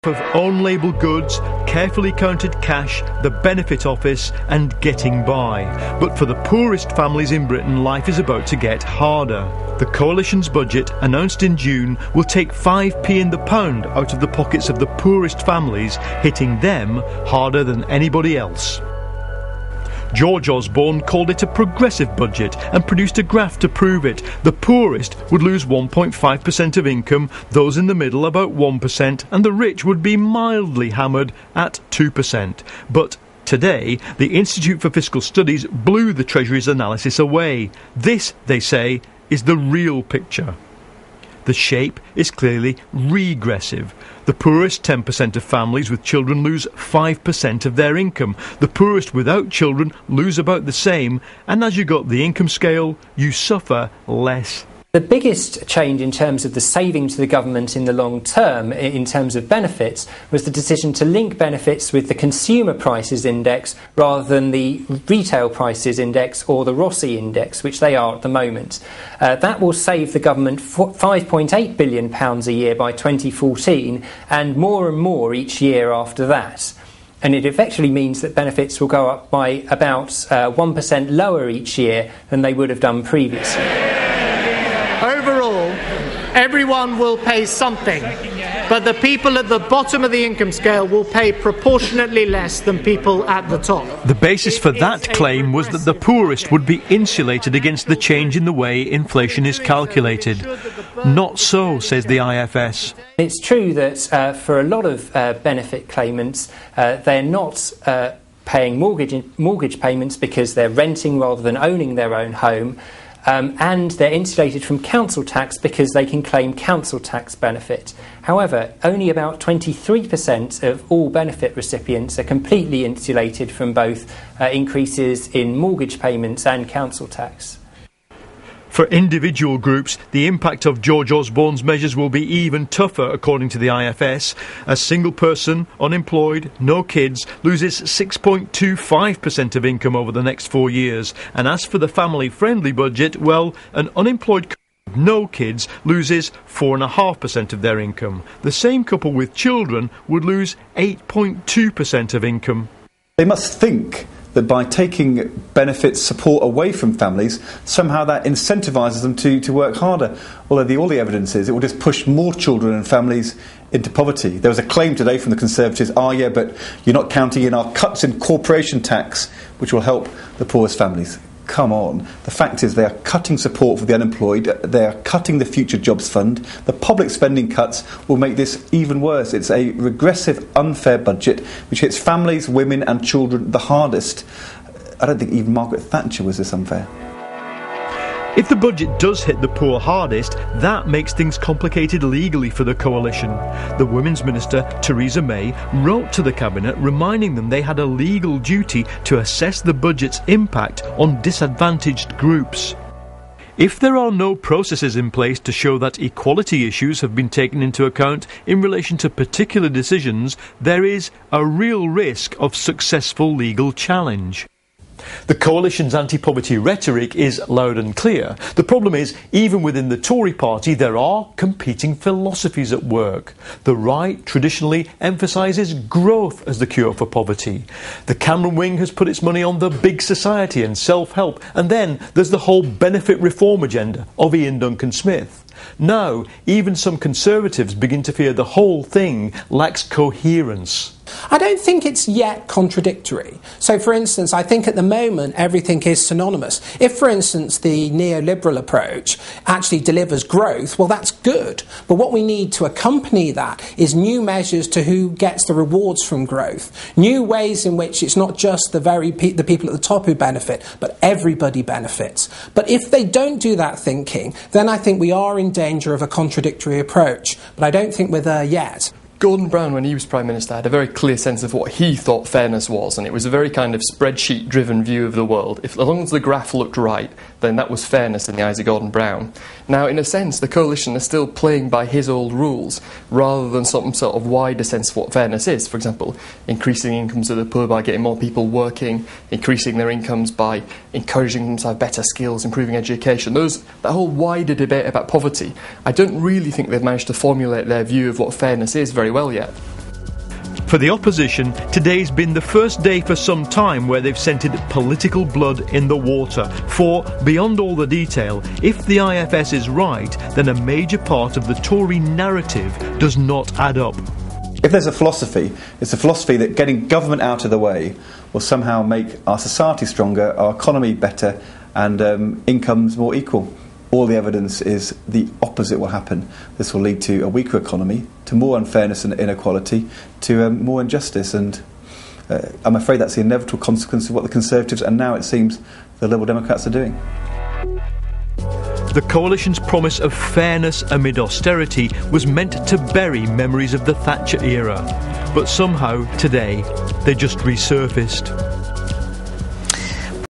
Of own-label goods, carefully counted cash, the benefit office and getting by. But for the poorest families in Britain, life is about to get harder. The Coalition's budget, announced in June, will take 5p in the pound out of the pockets of the poorest families, hitting them harder than anybody else. George Osborne called it a progressive budget and produced a graph to prove it. The poorest would lose 1.5% of income, those in the middle about 1%, and the rich would be mildly hammered at 2%. But today, the Institute for Fiscal Studies blew the Treasury's analysis away. This, they say, is the real picture. The shape is clearly regressive. The poorest 10% of families with children lose 5% of their income. The poorest without children lose about the same, and as you got the income scale, you suffer less. The biggest change in terms of the saving to the government in the long term, in terms of benefits, was the decision to link benefits with the consumer prices index rather than the retail prices index or the ROSI index, which they are at the moment. That will save the government £5.8 billion a year by 2014 and more each year after that. And it effectively means that benefits will go up by about 1% lower each year than they would have done previously. Overall, everyone will pay something, but the people at the bottom of the income scale will pay proportionately less than people at the top. The basis for that claim was that the poorest would be insulated against the change in the way inflation is calculated. Not so, says the IFS. It's true that for a lot of benefit claimants, they're not paying mortgage payments because they're renting rather than owning their own home. And they're insulated from council tax because they can claim council tax benefit. However, only about 23% of all benefit recipients are completely insulated from both increases in mortgage payments and council tax. For individual groups, the impact of George Osborne's measures will be even tougher, according to the IFS. A single person, unemployed, no kids, loses 6.25% of income over the next 4 years. And as for the family-friendly budget, well, an unemployed couple with no kids loses 4.5% of their income. The same couple with children would lose 8.2% of income. They must think that by taking benefits support away from families, somehow that incentivises them to work harder. Although all the evidence is it will just push more children and families into poverty. There was a claim today from the Conservatives, yeah, but you're not counting in our cuts in corporation tax, which will help the poorest families. Come on. The fact is they are cutting support for the unemployed, they are cutting the Future Jobs Fund. The public spending cuts will make this even worse. It's a regressive, unfair budget which hits families, women and children the hardest. I don't think even Margaret Thatcher was this unfair. If the budget does hit the poor hardest, that makes things complicated legally for the Coalition. The Women's Minister, Theresa May, wrote to the Cabinet reminding them they had a legal duty to assess the budget's impact on disadvantaged groups. If there are no processes in place to show that equality issues have been taken into account in relation to particular decisions, there is a real risk of successful legal challenge. The Coalition's anti-poverty rhetoric is loud and clear. The problem is, even within the Tory party, there are competing philosophies at work. The right traditionally emphasises growth as the cure for poverty. The Cameron wing has put its money on the big society and self-help. And then there's the whole benefit reform agenda of Ian Duncan Smith. Now, even some Conservatives begin to fear the whole thing lacks coherence. I don't think it's yet contradictory. So, for instance, I think at the moment everything is synonymous. If, for instance, the neoliberal approach actually delivers growth, well, that's good. But what we need to accompany that is new measures to who gets the rewards from growth, new ways in which it's not just the people at the top who benefit, but everybody benefits. But if they don't do that thinking, then I think we are in danger of a contradictory approach. But I don't think we're there yet. Gordon Brown, when he was Prime Minister, had a very clear sense of what he thought fairness was, and it was a very kind of spreadsheet-driven view of the world. As long as the graph looked right, then that was fairness in the eyes of Gordon Brown. Now, in a sense, the Coalition is still playing by his old rules, rather than some sort of wider sense of what fairness is. For example, increasing incomes of the poor by getting more people working, increasing their incomes by encouraging them to have better skills, improving education. That whole wider debate about poverty, I don't really think they've managed to formulate their view of what fairness is very well yet. For the opposition, today's been the first day for some time where they've scented political blood in the water. For, beyond all the detail, if the IFS is right, then a major part of the Tory narrative does not add up. If there's a philosophy, it's a philosophy that getting government out of the way will somehow make our society stronger, our economy better, and incomes more equal. All the evidence is the opposite will happen. This will lead to a weaker economy, to more unfairness and inequality, to more injustice, and I'm afraid that's the inevitable consequence of what the Conservatives and now it seems the Liberal Democrats are doing. The Coalition's promise of fairness amid austerity was meant to bury memories of the Thatcher era, but somehow today they just resurfaced.